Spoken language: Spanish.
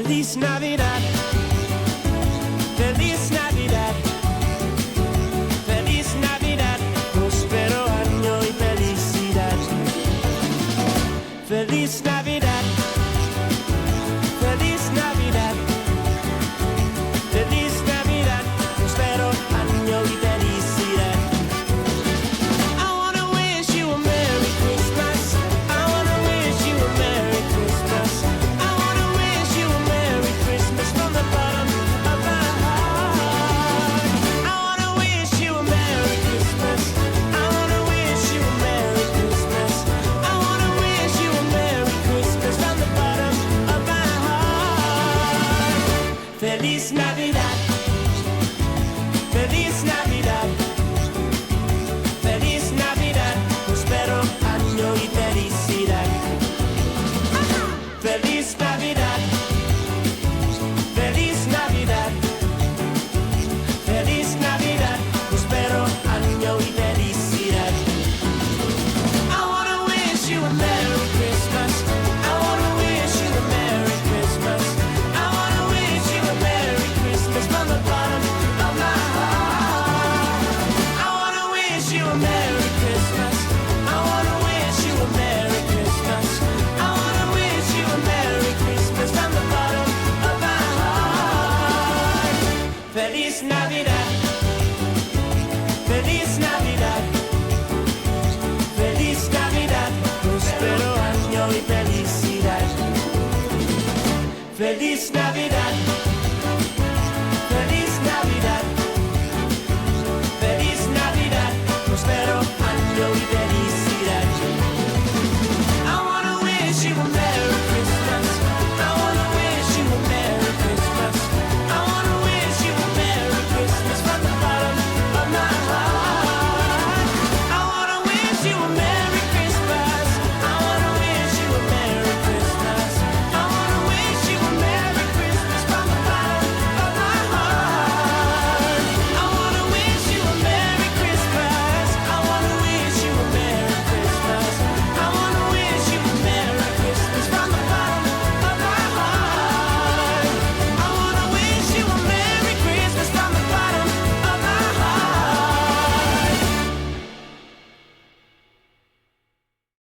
Feliz Navidad, Feliz Navidad, Feliz Navidad, próspero año y felicidad. Feliz Navidad, Feliz Navidad, Feliz Navidad, próspero año y felicidad. I wanna wish you a Merry Christmas. I wanna wish you a Merry Christmas. I wanna wish you a Merry Christmas from the bottom of my heart. I wanna wish you a Merry Christmas. I wanna wish you a Merry Christmas. I wanna wish you a Merry Christmas from the bottom of my heart. Feliz Navidad, Feliz Navidad, Feliz Navidad, próspero año y felicidad. Feliz Navidad, Feliz Navidad, Feliz Navidad, próspero año y felicidad. I wanna wish you a Merry Christmas. I wanna wish you a Merry Christmas. I wanna wish you a Merry Christmas from the bottom of my heart. I wanna wish you a Merry Christmas. I wanna wish you a Merry Christmas. I wanna wish you a Merry Christmas from the bottom of my heart. Feliz Navidad, Feliz Navidad, Feliz Navidad, próspero año y felicidad. Feliz Navidad.